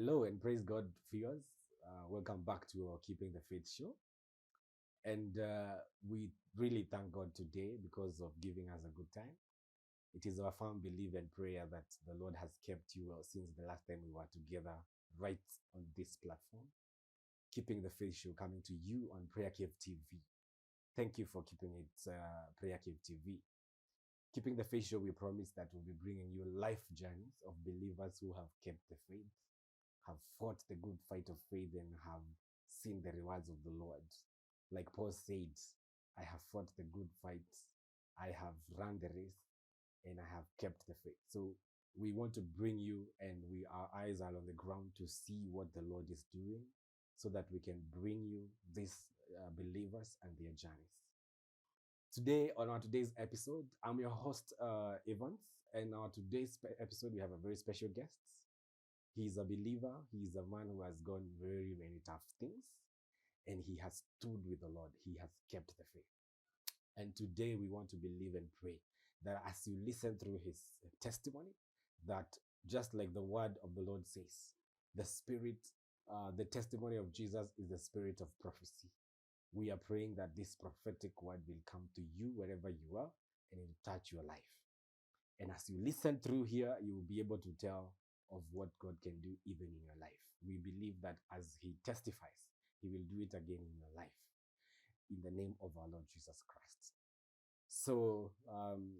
Hello and praise God, viewers. Welcome back to our Keeping the Faith show. And we really thank God today because of giving us a good time. It is our firm belief and prayer that the Lord has kept you since the last time we were together right on this platform. Keeping the Faith show coming to you on PrayerCave TV. Thank you for keeping it PrayerCave TV. Keeping the Faith show, we promise that we'll be bringing you life journeys of believers who have kept the faith, have fought the good fight of faith, and have seen the rewards of the Lord. Like Paul said, I have fought the good fight, I have run the race, and I have kept the faith. So we want to bring you, and our eyes are on the ground to see what the Lord is doing, so that we can bring you these believers and their journeys. Today, on our today's episode, I'm your host, Evans, and on today's episode, we have a very special guest. He's a believer. He's a man who has gone very many tough things, and he has stood with the Lord. He has kept the faith. And today we want to believe and pray that as you listen through his testimony, that just like the word of the Lord says, the spirit, the testimony of Jesus is the spirit of prophecy. We are praying that this prophetic word will come to you wherever you are and it will touch your life. And as you listen through here, you will be able to tell of what God can do even in your life. We believe that as he testifies, he will do it again in your life. In the name of our Lord Jesus Christ. So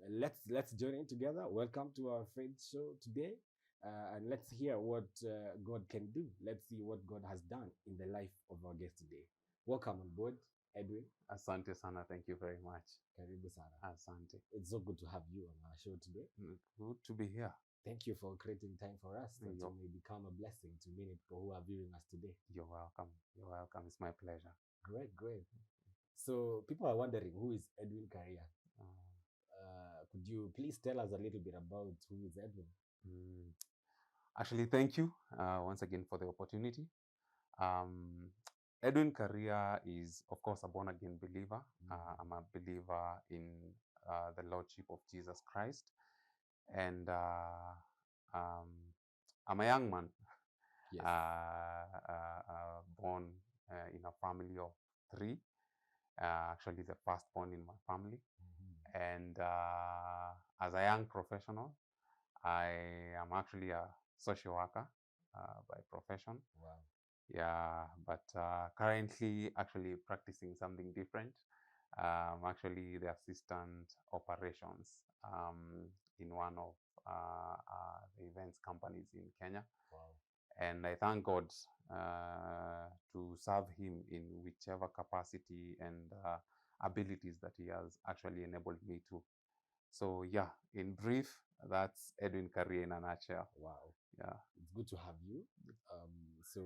let's join in together. Welcome to our faith show today. And let's hear what God can do. Let's see what God has done in the life of our guest today. Welcome on board, Edwin. Asante sana. Thank you very much. Karibu sana. Asante. It's so good to have you on our show today. Good to be here. Thank you for creating time for us that You're- may become a blessing to many people who are viewing us today. You're welcome. You're welcome. It's my pleasure. Great. So people are wondering, who is Edwin Karia? Could you please tell us a little bit about who is Edwin? Actually, thank you once again for the opportunity. Edwin Karia is, of course, a born-again believer. I'm a believer in the Lordship of Jesus Christ. And I'm a young man, Yes. born in a family of 3. Actually, the firstborn in my family. And as a young professional, I am actually a social worker by profession. Wow. Yeah, but currently actually practicing something different. I'm actually the assistant operations in one of the events companies in Kenya. Wow. And I thank God to serve him in whichever capacity and abilities that he has actually enabled me to. So yeah, in brief, that's Edwin Karia in a nutshell. Wow. Yeah. It's good to have you. So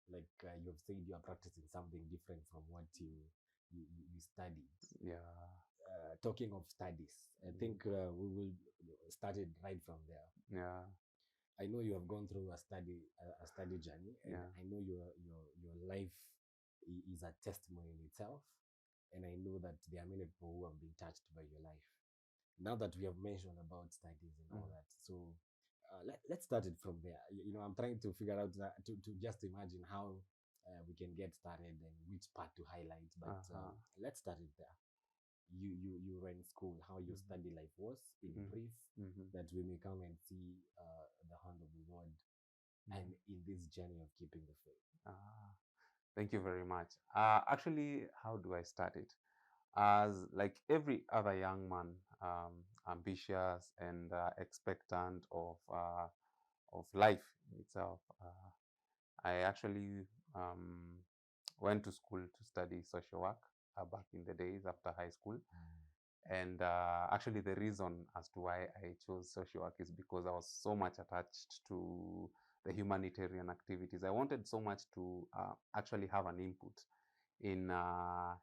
like you've said, you are practicing something different from what you studied. Yeah. Talking of studies, I think we will start it right from there. Yeah. I know you have gone through a study journey, and Yeah. I know your life is a testimony in itself, and I know that there are many people who have been touched by your life. Now that we have mentioned about studies and all that, so let's start it from there. You know, I'm trying to figure out to just imagine how we can get started and which part to highlight, but let's start it there. You were in school, how your study life was in brief, that we may come and see the hand of the Lord and in this journey of keeping the faith. Thank you very much. Actually, how do I start it? As like every other young man, ambitious and expectant of life itself, I actually went to school to study social work back in the days after high school. And actually, the reason as to why I chose social work is because I was so much attached to the humanitarian activities. I wanted so much to actually have an input in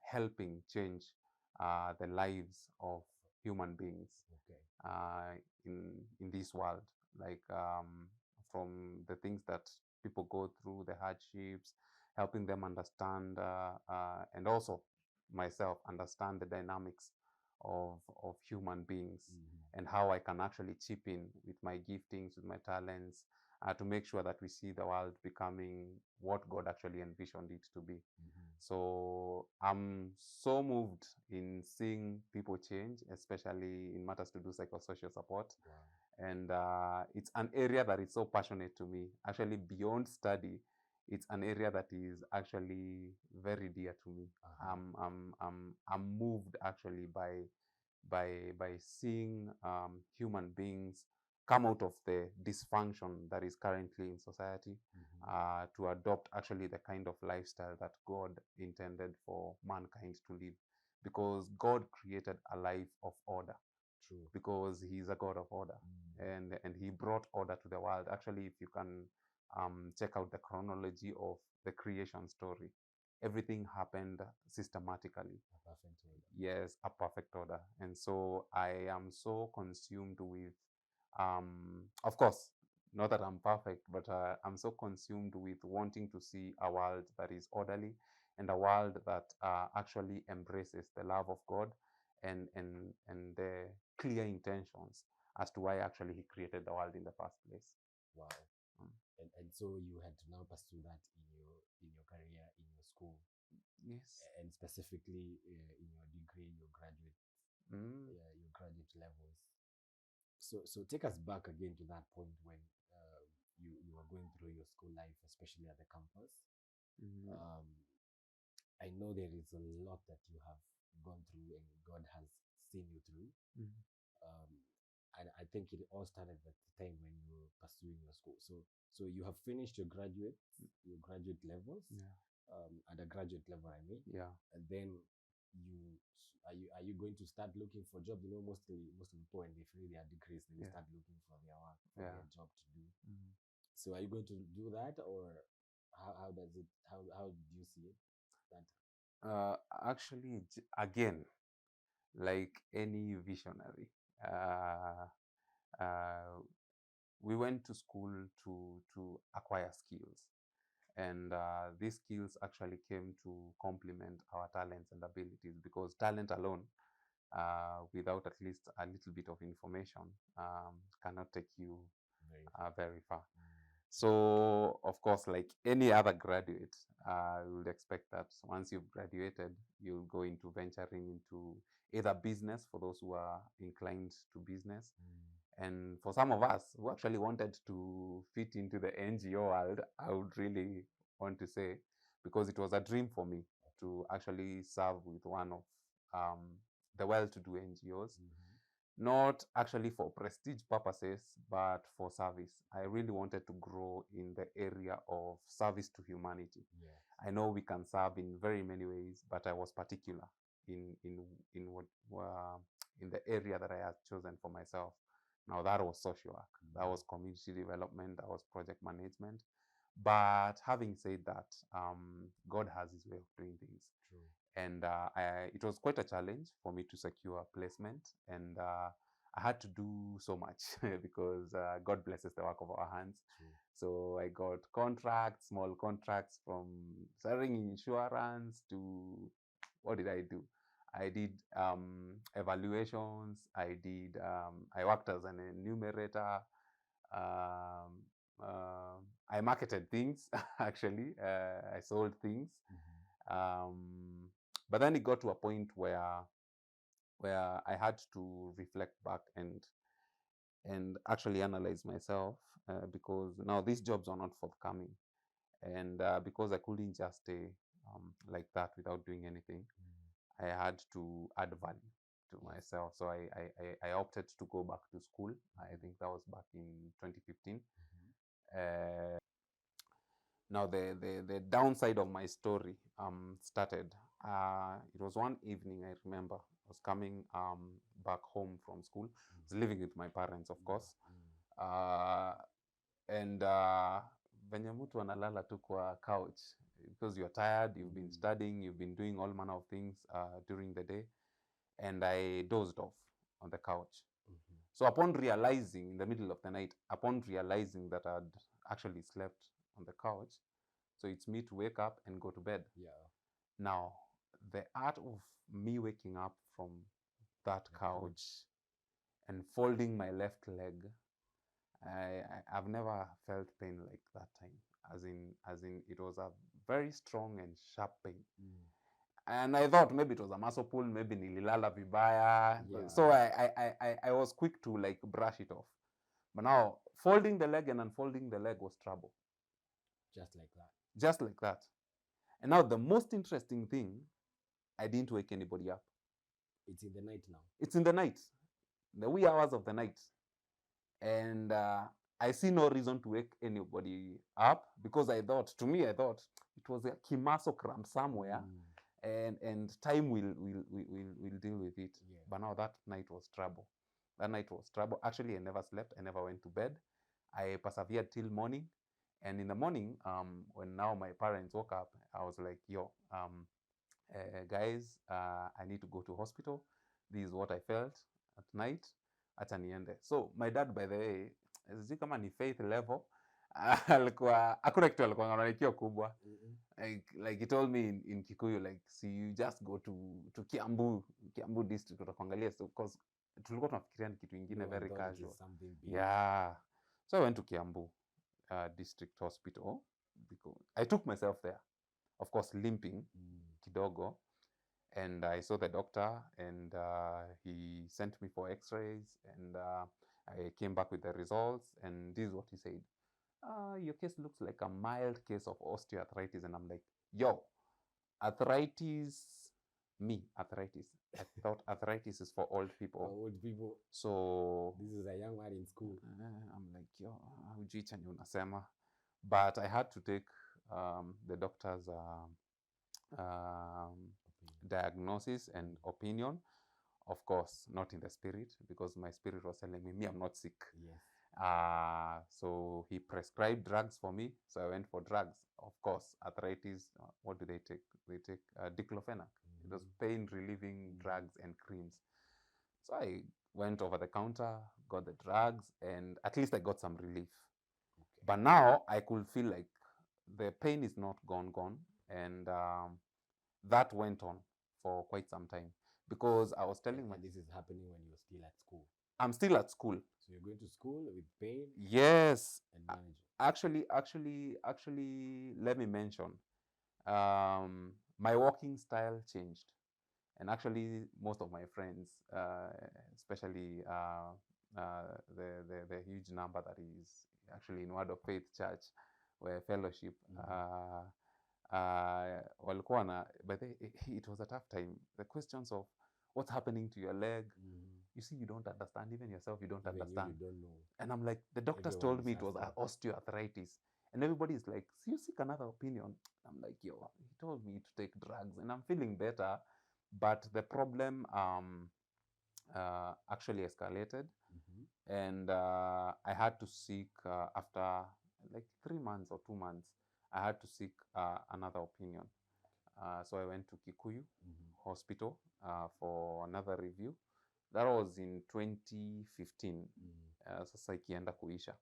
helping change the lives of human beings in this world, like from the things that people go through, the hardships, helping them understand, and also myself understand the dynamics of human beings and how I can actually chip in with my giftings, with my talents, to make sure that we see the world becoming what God actually envisioned it to be. So I'm so moved in seeing people change, especially in matters to do psychosocial support. Wow. And it's an area that is so passionate to me. Actually, beyond study, it's an area that is actually very dear to me. I'm moved actually by seeing human beings come out of the dysfunction that is currently in society, to adopt actually the kind of lifestyle that God intended for mankind to live, because God created a life of order. True. Because He's a God of order, and He brought order to the world. Actually, if you can check out the chronology of the creation story, everything happened systematically. A perfect order. Yes, a perfect order. And so I am so consumed with, of course, not that I'm perfect, but I'm so consumed with wanting to see a world that is orderly, and a world that actually embraces the love of God, and the clear intentions as to why actually He created the world in the first place. Wow. And so you had to now pursue that in your career, in your school. Yes. And specifically in your degree, your graduate levels. So take us back again to that point when you were going through your school life, especially at the campus. I know there is a lot that you have gone through and God has seen you through. And I think it all started at the time when you were pursuing your school. So you have finished your graduate levels. At a graduate level, I mean. Yeah. And then are you going to start looking for jobs? You know, most of the people when they finish their degrees, they start looking for their work, for their job to do. So are you going to do that, or how does it how do you see it? Actually, again, like any visionary, we went to school to acquire skills, and these skills actually came to complement our talents and abilities, because talent alone, without at least a little bit of information, cannot take you very far. So, of course, like any other graduate, you would expect that once you've graduated, you'll go into venturing into either business, for those who are inclined to business. And for some of us who actually wanted to fit into the NGO world, I would really want to say, because it was a dream for me to actually serve with one of the well-to-do NGOs. Not actually for prestige purposes, but for service. I really wanted to grow in the area of service to humanity. I know we can serve in very many ways, but I was particular in what in the area that I had chosen for myself. Now that was social work, that was community development, that was project management. But having said that, God has His way of doing things. True. And it was quite a challenge for me to secure a placement, and I had to do so much because God blesses the work of our hands. True. So I got contracts, small contracts, from selling insurance to, what did I do? I did evaluations. I worked as an enumerator. I marketed things, actually. I sold things. But then it got to a point where I had to reflect back and actually analyze myself, because now these jobs are not forthcoming, and because I couldn't just stay like that without doing anything. I had to add value to myself. So I opted to go back to school. I think that was back in 2015. Now the downside of my story started. It was one evening, I remember. I was coming back home from school. I was living with my parents, of course. And venye mtu analala tu kwa couch because you're tired, you've been studying, you've been doing all manner of things during the day, and I dozed off on the couch. So upon realizing, in the middle of the night, upon realizing that I'd actually slept on the couch, so it's me to wake up and go to bed. Now, the art of me waking up from that couch and folding my left leg I've never felt pain like that time. As in, it was a very strong and sharp pain. And I thought maybe it was a muscle pull, maybe nililala vibaya. Yeah. So I was quick to like brush it off. But now folding the leg and unfolding the leg was trouble. Just like that. Just like that. And now the most interesting thing, I didn't wake anybody up. It's in the night now. It's in the night, the wee hours of the night. And I see no reason to wake anybody up, because I thought it was a kimasocram somewhere, and time will deal with it. Yeah. But now that night was trouble. That night was trouble. Actually, I never slept. I never went to bed. I persevered till morning. And in the morning, when now my parents woke up, I was like, yo, guys, I need to go to hospital. This is what I felt at night. Acha niende. So my dad, by the way, sijui kama ni faith level, alikuwa hakuna kitu alikuwa ananikia kubwa. Like he told me in Kikuyu, like, see, you just go to Kiambu district utakuangalia, so because tulikuwa tunafikiria ni kitu ingine very casual. Yeah. So I went to Kiambu district hospital, because I took myself there, of course limping kidogo, and I saw the doctor, and he sent me for x-rays, and I came back with the results, and this is what he said. Your case looks like a mild case of osteoarthritis. And I'm like, yo, arthritis. I thought arthritis is for old people. For old people. So this is a young man in school. I'm like, yo, hujui chenye unasema. But I had to take the doctor's diagnosis and opinion. Of course, not in the spirit, because my spirit was telling me I'm not sick. Yes. So he prescribed drugs for me. So I went for drugs. Of course, arthritis, what do they take? They take diclofenac. It was pain relieving drugs and creams. So I went over the counter, got the drugs, and at least I got some relief. Okay. But now I could feel like the pain is not gone, and that went on for quite some time, because I was telling and this is happening when you're still at school. I'm still at school. So you're going to school with pain? Yes. And manage. Actually, let me mention, my walking style changed. And actually, most of my friends, especially the huge number that is actually in Word of Faith Church, where fellowship, walikuwa na, but it was a tough time. The questions of what's happening to your leg, you see, you don't understand. Even yourself, you don't understand. You don't know. And I'm like, the doctors told me it was osteoarthritis. And everybody is like, so you seek another opinion? I'm like, yo, he told me to take drugs, and I'm feeling better. But the problem actually escalated. And I had to seek, after like 3 months or 2 months, I had to seek another opinion. So I went to Kikuyu Hospital for another review. That was in 2015. Sasa ikienda kuisha.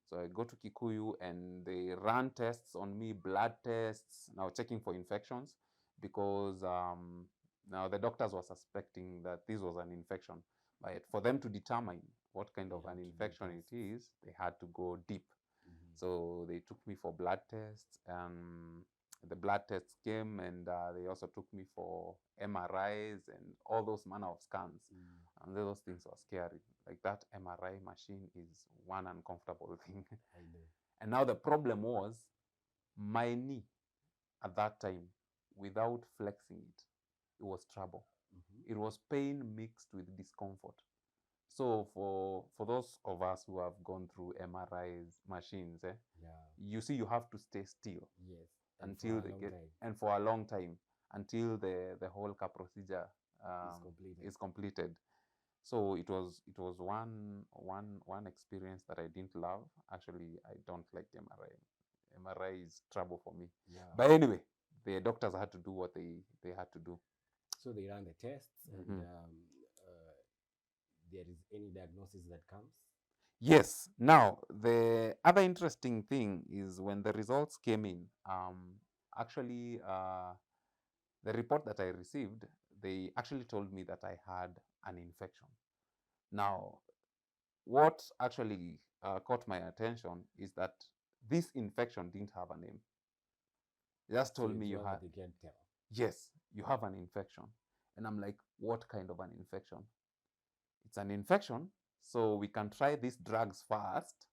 So I go to Kikuyu, and they ran tests on me, blood tests, now checking for infections, because now the doctors were suspecting that this was an infection. But for them to determine what kind of an infection it is, they had to go deep. So they took me for blood tests, and the blood tests came, and they also took me for MRIs and all those manner of scans. And those things were scary. Like that MRI machine is one uncomfortable thing. I know. And now the problem was my knee at that time, without flexing it, it was trouble. It was pain mixed with discomfort. So for those of us who have gone through MRIs machines, you see, you have to stay still. Yes. Until they get, and for a long time, until the whole procedure is completed. So it was one experience that I didn't love. Actually, I don't like MRI. MRI is trouble for me. But anyway, the doctors had to do what they had to do. So they ran the tests, and there is any diagnosis that comes? Yes. Now, the other interesting thing is when the results came in, actually, the report that I received, they actually told me that I had an infection. Now, what actually caught my attention is that this infection didn't have a name. They just So told it's me you one that had, they can't tell. yes, you have an infection. And I'm like, what kind of an infection? It's an infection, so we can try these drugs first.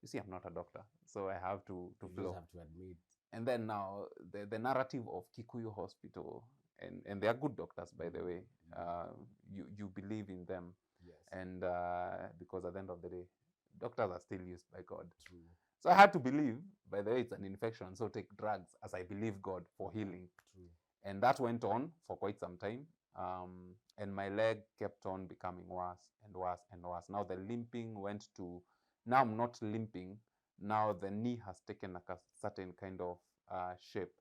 You see, I'm not a doctor, so I have to You flow. just have to admit. And then now the narrative of Kikuyu Hospital, and they are good doctors, by the way. You believe in them, Yes. and because at the end of the day, doctors are still used by God. True. So I had to believe, by the way, it's an infection, so take drugs as I believe God for healing. True. And that went on for quite some time. And my leg kept on becoming worse and worse and worse. Now the limping went to, now I'm not limping. Now the knee has taken a certain kind of shape.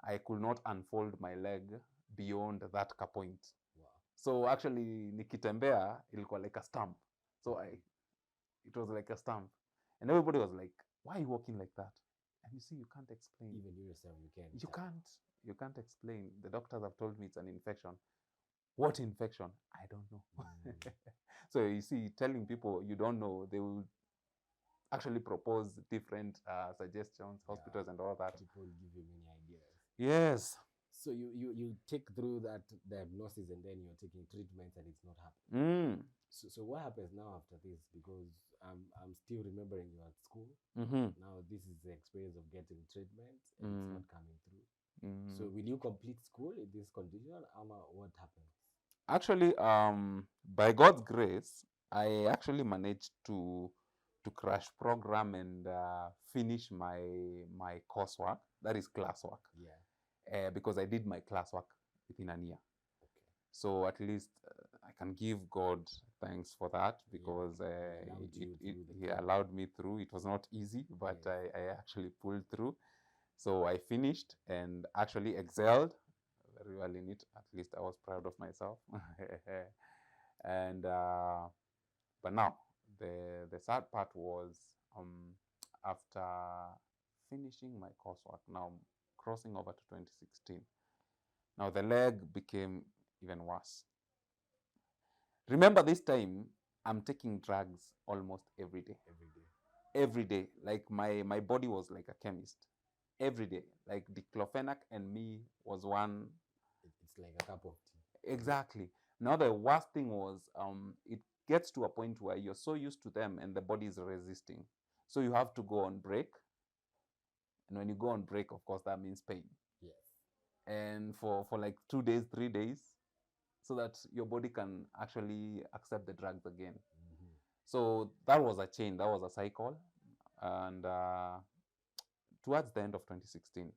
I could not unfold my leg beyond that point. Wow. So actually nikitembea ilikuwa like a stump. So it was like a stump. And everybody was like, why are you walking like that? And you see, you can't explain. Even you yourself, you can't. You can't explain. The doctors have told me it's an infection. What infection? I don't know. So you see, telling people you don't know, they will actually propose different suggestions, hospitals, and all that. People give you many ideas. Yes. So you take through that diagnosis and then you're taking treatments and it's not happening. So what happens now after this? Because I'm still remembering you at school. Now this is the experience of getting treatment and it's not coming through. So will you complete school in this condition? What happens? Actually, by God's grace, I actually managed to crash program and finish my coursework. That is classwork. Yeah. Because I did my classwork within a year. Okay. So at least I can give God thanks for that, because he allowed me through. It was not easy, but yes. I actually pulled through. So I finished and actually excelled very well in it. At least I was proud of myself. And but now the sad part was, after finishing my coursework, now crossing over to 2016, now the leg became even worse. Remember, this time I'm taking drugs almost every day. Every day. Like my body was like a chemist. Every day. Like diclofenac and me was one. It's like a cup of tea. Exactly. Now the worst thing was, it gets to a point where you're so used to them and the body is resisting. So you have to go on break. And when you go on break, of course, that means pain. Yes. And for like 2 days, 3 days, so that your body can actually accept the drugs again. So that was a chain, that was a cycle. And towards the end of 2016,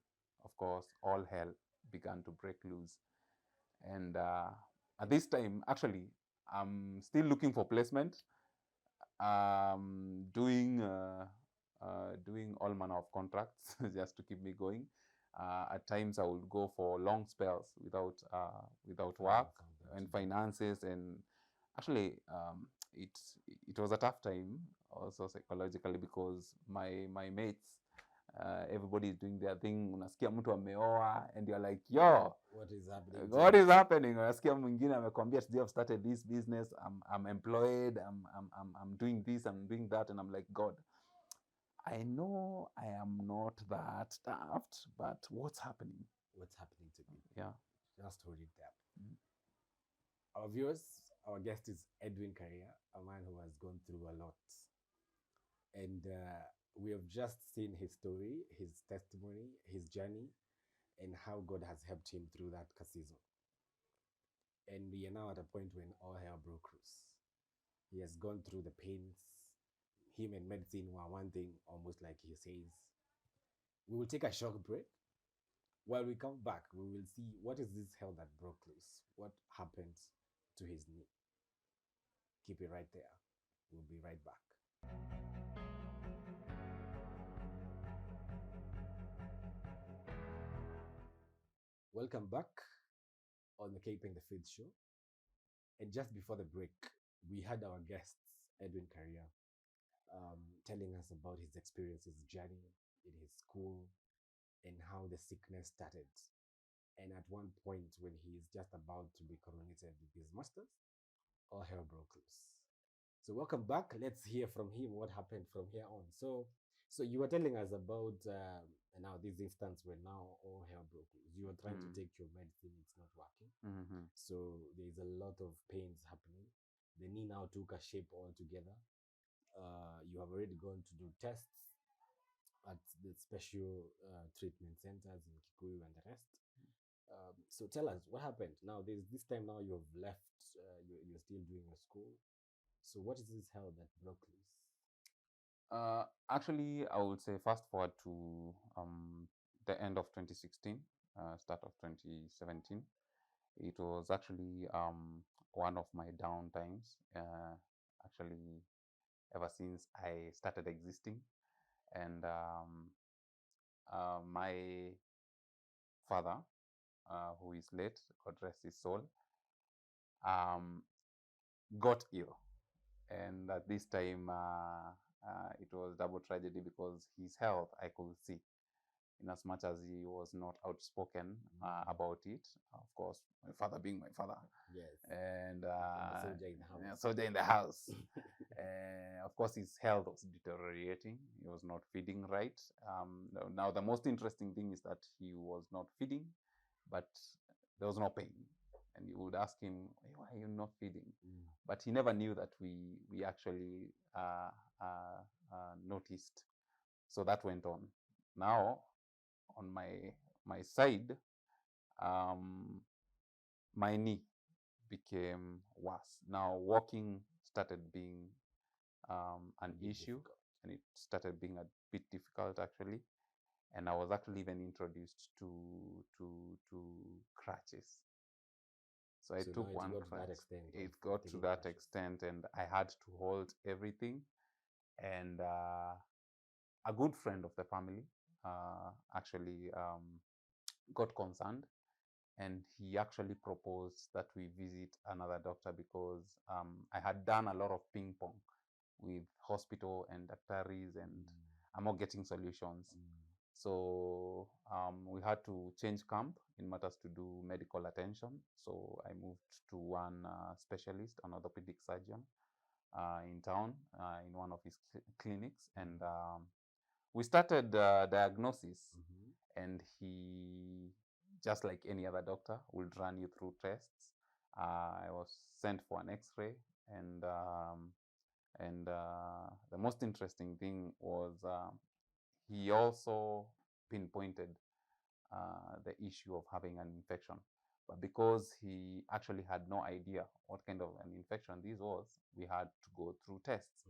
of course, all hell began to break loose. And at this time, actually, I'm still looking for placement. Doing all manner of contracts just to keep me going. At times, I would go for long spells without work and finances, and actually, it was a tough time also psychologically, because my mates, everybody is doing their thing. Unasikia mtu ameoa and you're like, yo, what is happening? Unasikia mwingine amekwambia, today I've started this business, I'm employed, I'm doing this, I'm doing that, and I'm like, God, I know I am not that daft, but what's happening? What's happening to me? Yeah. Just hold it there. Our viewers, our guest is Edwin Karia, a man who has gone through a lot. And we have just seen his story, his testimony, his journey, and how God has helped him through that season. And we are now at a point when all hell broke loose. He has gone through the pains. Him and medicine were one thing, almost like he says. We will take a short break. While we come back, we will see what is this hell that broke loose? What happened to his knee? Keep it right there. We'll be right back. Welcome back on the Keeping the Faith show. And just before the break, we had our guests, Edwin Karia, telling us about his experience, his journey in his school, and how the sickness started. And at one point, when he is just about to be coronated with his masters, all hell broke loose. So welcome back. Let's hear from him what happened from here on. So you were telling us about now this instance where now all hell broke loose. You were trying to take your medicine, it's not working. Mm-hmm. So there's a lot of pains happening. The knee now took a shape altogether. You have already gone to do tests at the special treatment centers in Kikuyu and the rest. So tell us what happened. Now, there's this time now you've left, you're still doing your school. So what is this hell that broke loose? Actually, I would say fast forward to the end of 2016, start of 2017. It was actually one of my down times. Actually, ever since I started existing, and my father, who is late, God rest his soul, um, got ill, and at this time, it was double tragedy because his health I could see. In as much as he was not outspoken about it, of course, my father being my father, Yes. and The soldier in the house. yeah, soldier in the house. Of course, his health was deteriorating. He was not feeding right. Now, the most interesting thing is that he was not feeding, but there was no pain. And you would ask him, why are you not feeding? But he never knew that we actually noticed. So that went on. Now, on my side, my knee became worse. Now, walking started being an issue, Difficult. and it started being a bit difficult actually. And I was actually even introduced to crutches. So I So now took it one got to that crutch. extent of It got to taking that crutches. extent, and I had to hold everything. And a good friend of the family actually got concerned, and he actually proposed that we visit another doctor because I had done a lot of ping pong with hospital and doctors, and I'm not getting solutions. So we had to change camp in matters to do medical attention. So I moved to one specialist, an orthopedic surgeon in town, in one of his clinics, and we started diagnosis. And he, just like any other doctor, would run you through tests. I was sent for an X-ray, and the most interesting thing was he also pinpointed the issue of having an infection. But because he actually had no idea what kind of an infection this was, we had to go through tests.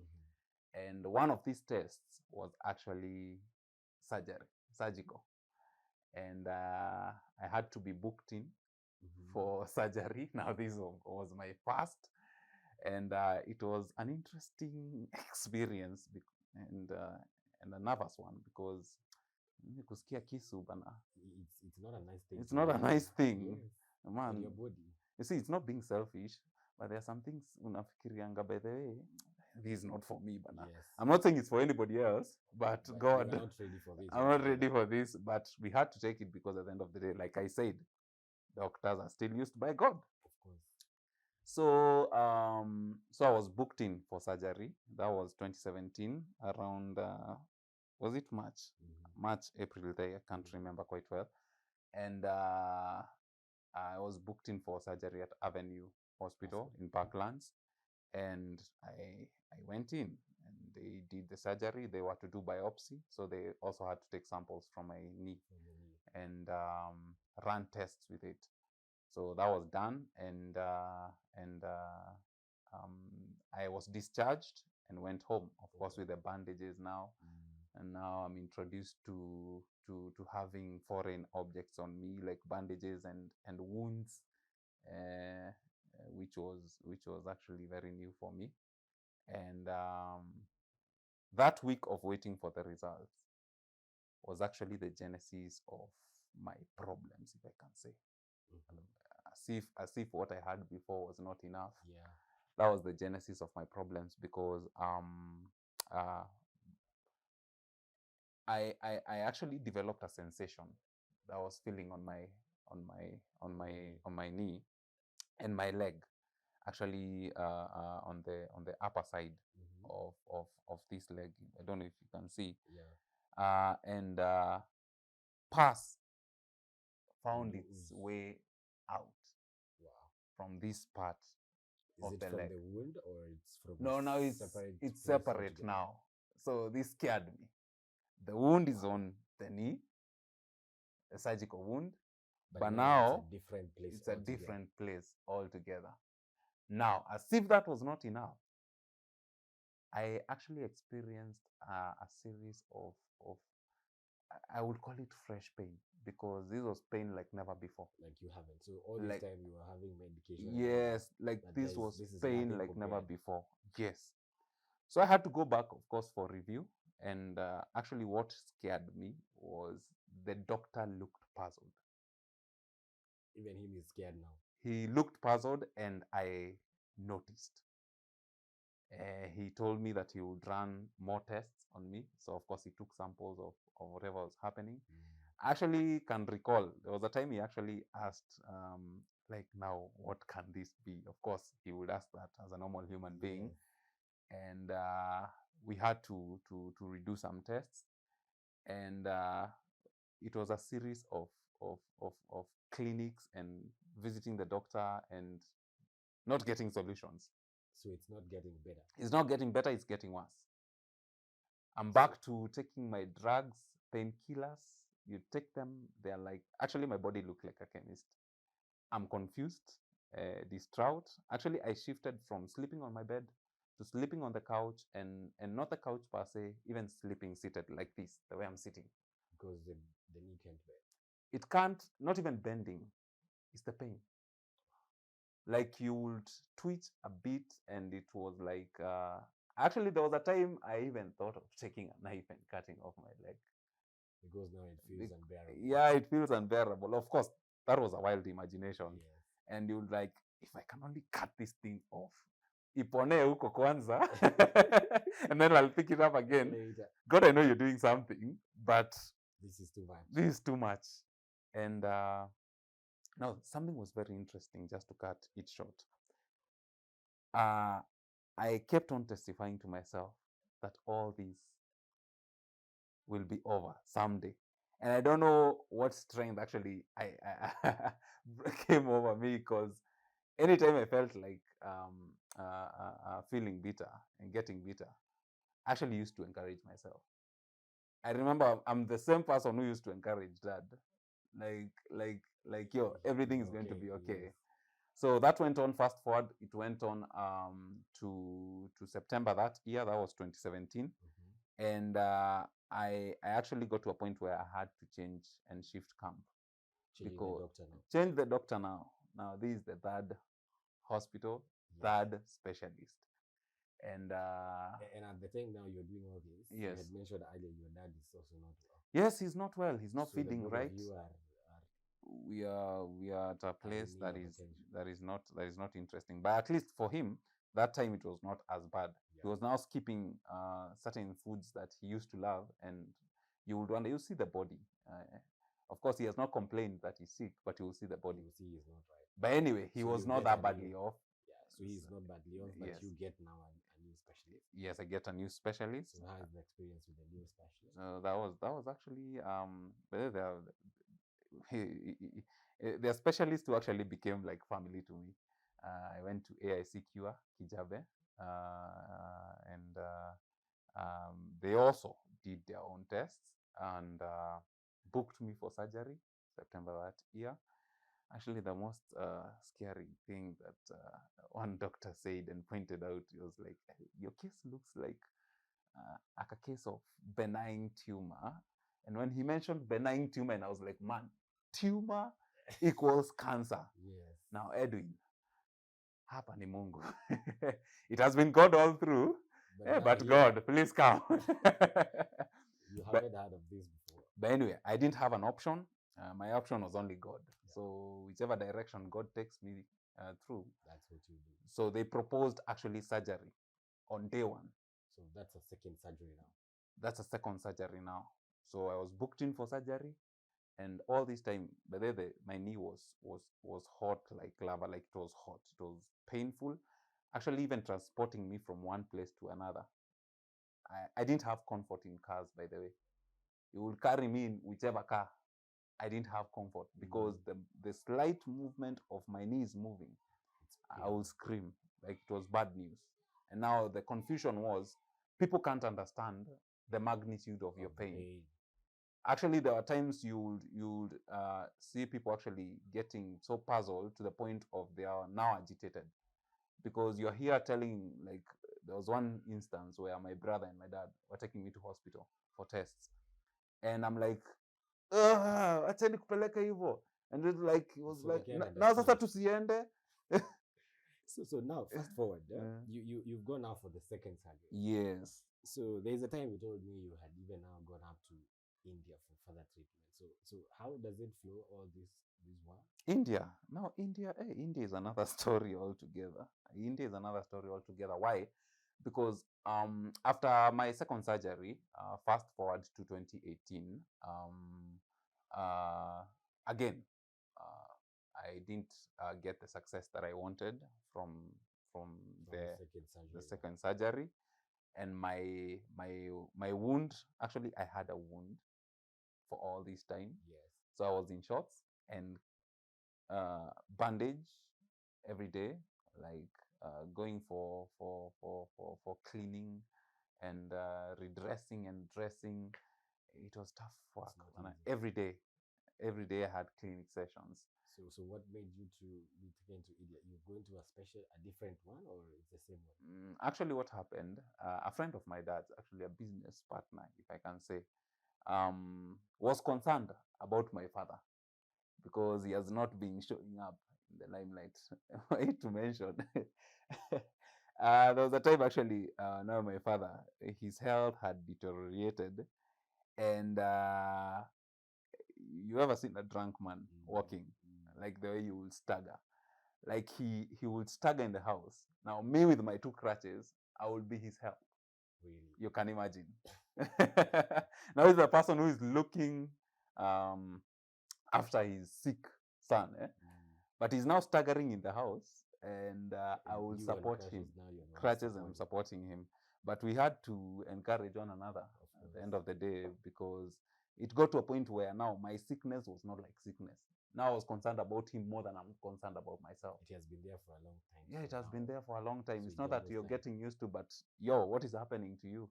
And one of these tests was actually surgical. And I had to be booked in for surgery. Now, this was my first, and it was an interesting experience, and a nervous one, because kusikia kisu bana, It's not a nice thing. it's not a nice thing. Yes. Man, On your body. you see, it's not being selfish, but there are some things unafikirianga, by the way, this is not for me, bana. Yes. I'm not saying it's for anybody else, but You God, are not ready for this. I'm not ready for this. But we had to take it because at the end of the day, like I said, doctors are still used by God. Of course. So so I was booked in for surgery. That was 2017, around was it March? March, April there, I can't remember quite well. And I was booked in for surgery at Avenue Hospital in Parklands. And I went in, and they did the surgery. They were to do biopsy, so they also had to take samples from my knee and run tests with it. So that was done, and I was discharged and went home, of course, with the bandages now. And now I'm introduced to having foreign objects on me, like bandages and wounds, which was actually very new for me. And that week of waiting for the results was actually the genesis of my problems, if I can say. As if what I had before was not enough. Yeah. That was the genesis of my problems, because I actually developed a sensation that I was feeling on my knee and my leg. actually on the upper side Mhm. of this leg. I don't know if you can see. Yeah. And pus found its Ooze. way out Wow. from this part Is of it the from leg. the wound or it's from No, now a separate it's place separate altogether? now. So this scared me. The wound is Wow. on the knee, a surgical wound, But but now it's a now different place it's a altogether. different place altogether. Now, as if that was not enough, I actually experienced a series of I would call it fresh pain, because this was pain like never before. Like you haven't. So all this Like, time you were having medication and all that. yes, like But this was this is pain nothing like never compared. before. Yes. So I had to go back, of course, for review. And actually, what scared me was the doctor looked puzzled. Even him is scared now. He looked puzzled, and I noticed. He told me that he would run more tests on me. So, of course, he took samples of whatever was happening. I actually can recall there was a time he actually asked, like, now, what can this be? Of course, he would ask that as a normal human being. Yes. And we had to redo some tests. And it was a series of clinics and visiting the doctor and not getting solutions. So it's not getting better. It's not getting better, it's getting worse. I'm So back to taking my drugs, painkillers. You take them, they're like, actually, my body looked like a chemist. I'm confused, distraught. Actually, I shifted from sleeping on my bed to sleeping on the couch, and not the couch per se, even sleeping seated like this, the way I'm sitting. because the knee can't bear. It can't, not even bending, it's the pain. Like you would twitch a bit, and it was like, actually, there was a time I even thought of taking a knife and cutting off my leg. Because now it feels unbearable. Yeah, it feels unbearable. Of course, that was a wild imagination. Yes. And you would like, if I can only cut this thing off, ipone huko kwanza, and then I'll pick it up again. Later. God, I know you're doing something, but This is too much. this is too much. And now something was very interesting, just to cut it short. I kept on testifying to myself that all this will be over someday. And I don't know what strength actually I came over me, because anytime I felt like feeling bitter and getting bitter, I actually used to encourage myself. I remember I'm the same person who used to encourage dad, like yo, everything is going to be okay. Yes. So that went on. Fast forward, it went on to September that year. That was 2017. Mm-hmm. And I actually got to a point where I had to change and shift camp. Changing the Because doctor now. change the doctor now. Now this is the third hospital, Yes. third specialist. And And at the time now you're doing all this, you yes, had mentioned earlier your dad is also not well. yes, he's not well. He's not So the feeding both right. of you are We are at a place in need that of is attention. not interesting. But at least for him, that time it was not as bad. He Yeah. was now skipping certain foods that he used to love, and you would wonder, you see the body. Of course, he has not complained that he's sick, but you will see the body. You see he's not right. But anyway, he So was you not get that a badly new, off. yeah. So he's not badly off, but Yes. you get now a new specialist. Yes, I get a new specialist. So how is the experience with the new specialist? That was actually they're specialists who actually became like family to me. I went to AIC Cure Kijabe, and they also did their own tests and booked me for surgery September that year. Actually, the most scary thing that one doctor said and pointed out was like, your case looks like a case of benign tumor. And when he mentioned benign tumor, and I was like, man, tumor equals cancer. Yes. Now, Edwin, hapa ni Mungu. It has been God all through, but God, please come. You haven't heard of this before. But anyway, I didn't have an option. My option was only God. Yeah. So whichever direction God takes me through, that's what you do. So they proposed actually surgery on day one. So that's a second surgery now. That's a second surgery now. So I was booked in for surgery. And all this time, by the way, my knee was hot like lava, like it was hot. It was painful. Actually, even transporting me from one place to another. I didn't have comfort in cars, by the way. You will carry me in whichever car. I didn't have comfort because the slight movement of my knee is moving. I will scream like it was bad news. And now the confusion was people can't understand the magnitude of your pain. Actually, there are times you'll see people actually getting so puzzled to the point of they are now agitated because you're here telling, like, there was one instance where my brother and my dad were taking me to hospital for tests, and I'm like, acheni kupeleka hivyo, and it was So like, I can na sasa understand. tusiende. So now, fast forward, you've gone out for the second surgery. Yes. So there's a time you told me you had even now gone up to India for further treatment. So how does it flow, all this one? India. Now, India is another story altogether. India is another story altogether. Why? Because after my second surgery, fast forward to 2018, again, I didn't get the success that I wanted from the second surgery, and my wound. Actually, I had a wound for all this time. Yes. So I was in shorts and bandage every day, like going for cleaning and redressing and dressing. It was tough work. Every day I had clinic sessions. So what made you to be taken to India? You're going to a different one, or it's the same one? Actually, what happened? A friend of my dad's, actually a business partner, if I can say, was concerned about my father because he has not been showing up in the limelight. Why to mention? There was a time actually, now my father, his health had deteriorated, and you ever seen a drunk man walking, like the way you will stagger? Like he would stagger in the house. Now me with my two crutches, I will be his help. Really? You can imagine. Now he's a person who is looking after his sick son, but he's now staggering in the house, and I will support him. Crutches, I'm supporting him. But we had to encourage one another at the end of the day, because it got to a point where now my sickness was not like sickness. Now I was concerned about him more than I'm concerned about myself. It has been there for a long time. Yeah, it has been there for a long time. So it's not that you're getting used to, but what is happening to you?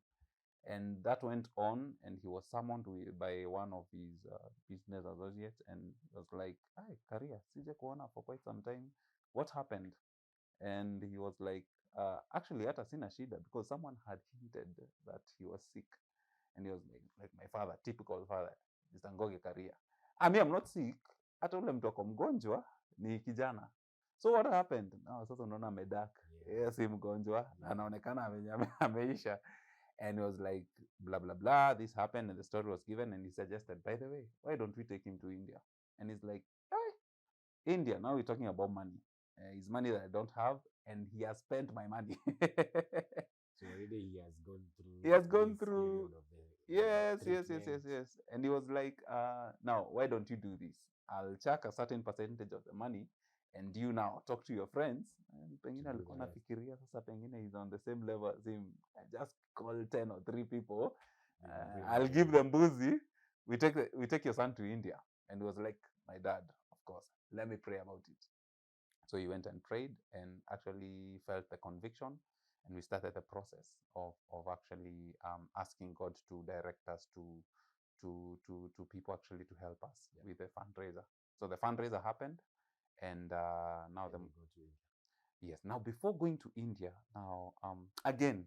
And that went on, and he was summoned by one of his business associates, and he was like, "Hi, Karia, sije kuona for quite some time. What happened?" And he was like, "Actually, hata sina shida," because someone had hinted that he was sick, and he was like my father, typical father, Mr. Ngoge Karia. I'm not sick. Hata ule mtu ako mgonjwa ni kijana. So what happened? Sasa unaona amedak. Yes, si mgonjwa, anaonekana ameisha. And he was like, blah, blah, blah, this happened, and the story was given, and he suggested, by the way, why don't we take him to India? And he's like, hey, India, now we're talking about money. It's money that I don't have, and he has spent my money. So already he has gone through. He has gone through. Yes. And he was like, now, why don't you do this? I'll check a certain percentage of the money, and you now talk to your friends. And pengine alikuwa nafikiria sasa pengine he's on the same level as him. I just call 10 or 3 people. I'll give them boozy. We take your son to India. And he was like, my dad, of course, let me pray about it. So he went and prayed and actually felt the conviction. And we started the process of actually asking God to direct us to people actually to help us with the fundraiser. So the fundraiser happened, and now yes. Now before going to India, now again,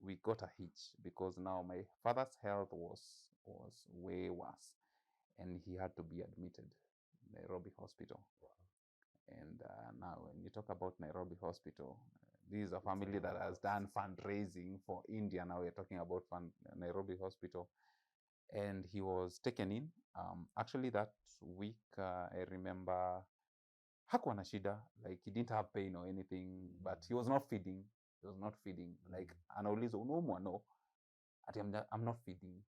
we got a hitch because now my father's health was way worse, and he had to be admitted in Nairobi Hospital. Wow. And now when you talk about Nairobi Hospital, this is a family that has done fundraising for India. Now we're talking about Nairobi Hospital. And he was taken in. Actually, that week, I remember, hakuwa na shida. Like, he didn't have pain or anything, but he was not feeding. Like, anaulizwa, unaumwa? No. I'm not feeding.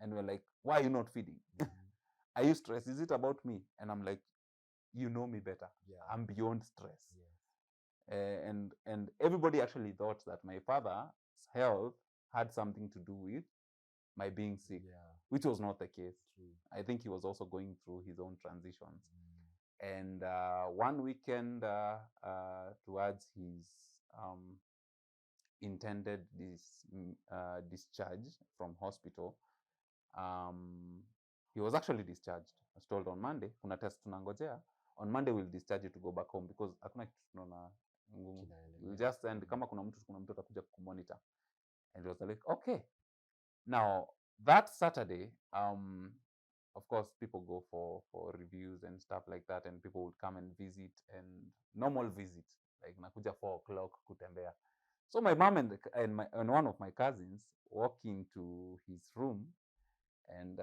And we're like, why are you not feeding? Are you stressed? Is it about me? And I'm like, you know me better. Yeah. I'm beyond stress. Yes. And everybody actually thought that my father's health had something to do with my being sick, Yeah. which was not the case. True. I think he was also going through his own transitions. Mm. And one weekend towards his intended discharge from hospital, he was actually discharged. I was told on Monday, kuna test tunangojea. On Monday we'll discharge you to go back home because hakuna kitu tunaona ngumu. We'll just send kama kuna mtu atakuja kumonitor. And it was like, okay. Now that Saturday, of course, people go for reviews and stuff like that, and people would come and visit, and normal visit, like nakuja 4 o'clock kutembea. So my mom and one of my cousins walk into his room, and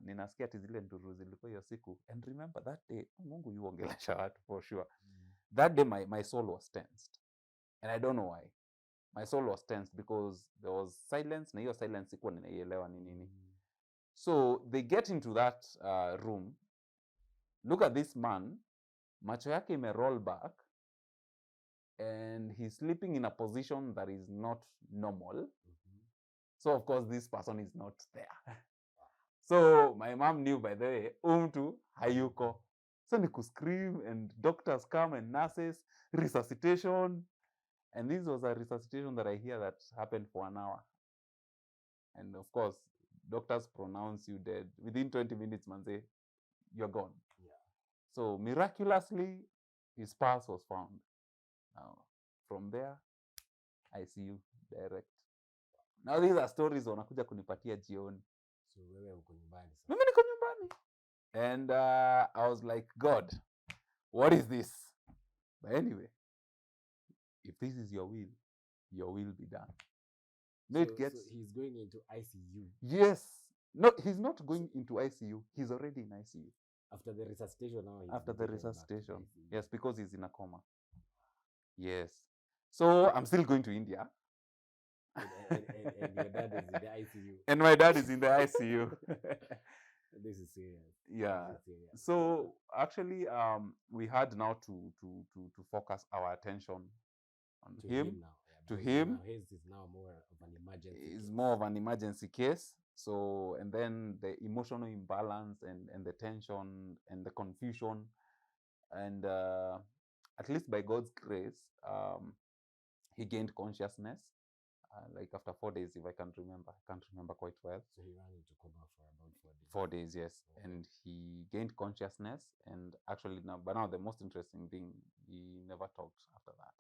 ninasikia ati zile nduru zilikuwa hiyo siku. And remember that day, Mungu yuongelesha watu for sure. That day my soul was tensed, and I don't know why. My soul was tensed because there was silence, na hiyo silence sikuwa ninaielewa ni nini. So they get into that room, look at this man, macho yake ime roll back, and he's sleeping in a position that is not normal. So of course this person is not there. So my mom knew, by the way, mtu hayuko. So ni scream, and doctors come and nurses, resuscitation. And this was a resuscitation that I hear that happened for an hour. And of course, doctors pronounce you dead. Within 20 minutes, man, say, you're gone. Yeah. So miraculously, his pulse was found. Now, from there, ICU direct. Now these are stories wanakuja kunipatia jioni. So wewe uko nyumbani sasa. Mimi niko nyumbani. And I was like, God, what is this? But anyway, if this is your will be done. No, it gets. So he's going into ICU. Yes. No, he's not going into ICU. He's already in ICU. After the resuscitation now. After the resuscitation. Yes, because he's in a coma. Yes. So I'm still going to India. And your dad is in the ICU. And my dad is in the ICU. This is serious. Yeah. This is serious. So actually, we had now to focus our attention on To him. now. To him. Now his is now more of an emergency. It's more of an emergency case. So, and then the emotional imbalance and the tension and the confusion, and at least by God's grace, he gained consciousness. Like after 4 days, if I can't remember quite well. So he ran into coma for about 4 days. 4 days, yes. Okay. And he gained consciousness, and actually now the most interesting thing, he never talked after that.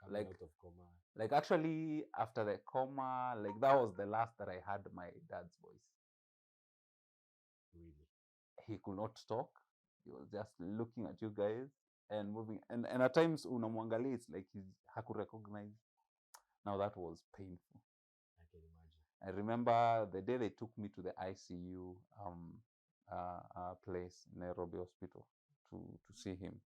Like out of coma. Like actually after the coma, like that was the last that I heard my dad's voice. Really? He could not talk. He was just looking at you guys and moving. And at times unamwangalia, it's like he hakurecognize. Now that was painful. I can imagine. I remember the day they took me to the ICU place in Nairobi Hospital to see him.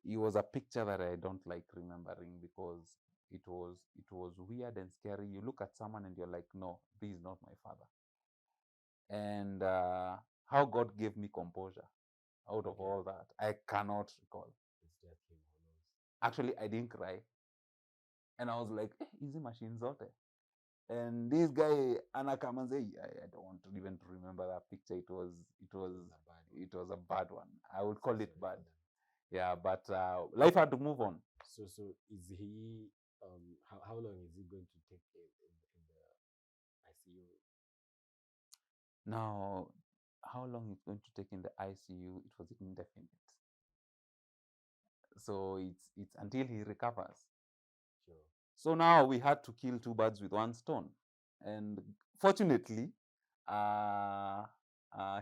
It was a picture that I don't like remembering because it was weird and scary. You look at someone and you're like, no, this is not my father. And how God gave me composure out of all that, I cannot recall. It's just him who knows. Actually, I didn't cry. And I was like, easy machine zote. And this guy, Anakam, and say, I don't want to even remember that picture. It was a bad one. I would call it bad. Yeah, but life had to move on. So is he? How long is he going to take in the ICU? Now, how long it's going to take in the ICU? It was indefinite. So it's until he recovers. Sure. So now we had to kill 2 birds with 1 stone, and fortunately,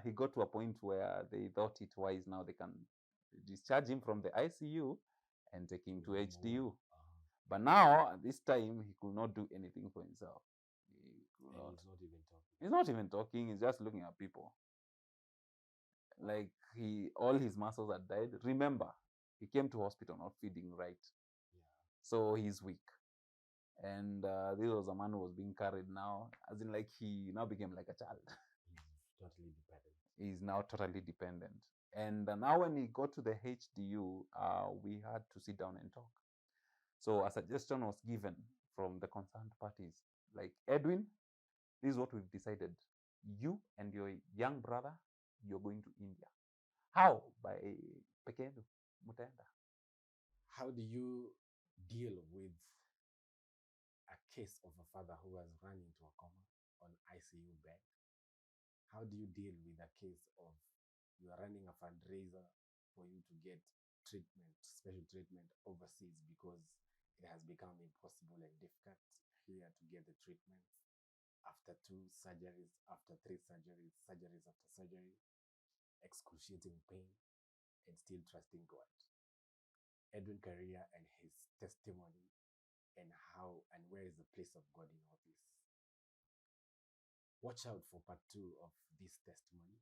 he got to a point where they thought it wise. Now they can discharge him from the ICU and take him to HDU. But now, at this time, he could not do anything for himself. He's not even talking. He's not even talking. He's just looking at people. Like all his muscles had died. Remember, he came to hospital not feeding right. Yeah. So he's weak. And this was a man who was being carried now, as in like he now became like a child. He's totally dependent. He's now totally dependent. And now when he got to the HDU, we had to sit down and talk. So a suggestion was given from the concerned parties, like, Edwin, this is what we've decided. You and your young brother, you're going to India. How? By Pekedu Mutenda. How do you deal with a case of a father who has run into a coma on ICU bed? How do you deal with a case of you are running a fundraiser for you to get treatment, special treatment overseas because it has become impossible and difficult here to get the treatment after 2 surgeries, after 3 surgeries, surgeries after surgery, excruciating pain, and still trusting God? Edwin Karia and his testimony, and how and where is the place of God in all this. Watch out for part 2 of this testimony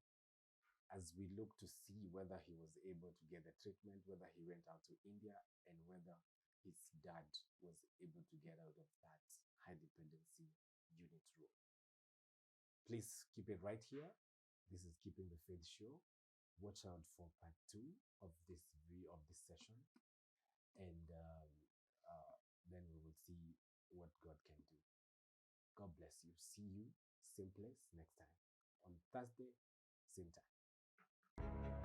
as we look to see whether he was able to get the treatment, whether he went out to India, and whether his dad was able to get out of that high dependency unit role. Please keep it right here. This is Keeping the Faith Show. Watch out for part 2 of this session, and then we will see what God can do. God bless you. See you same place next time on Thursday, same time.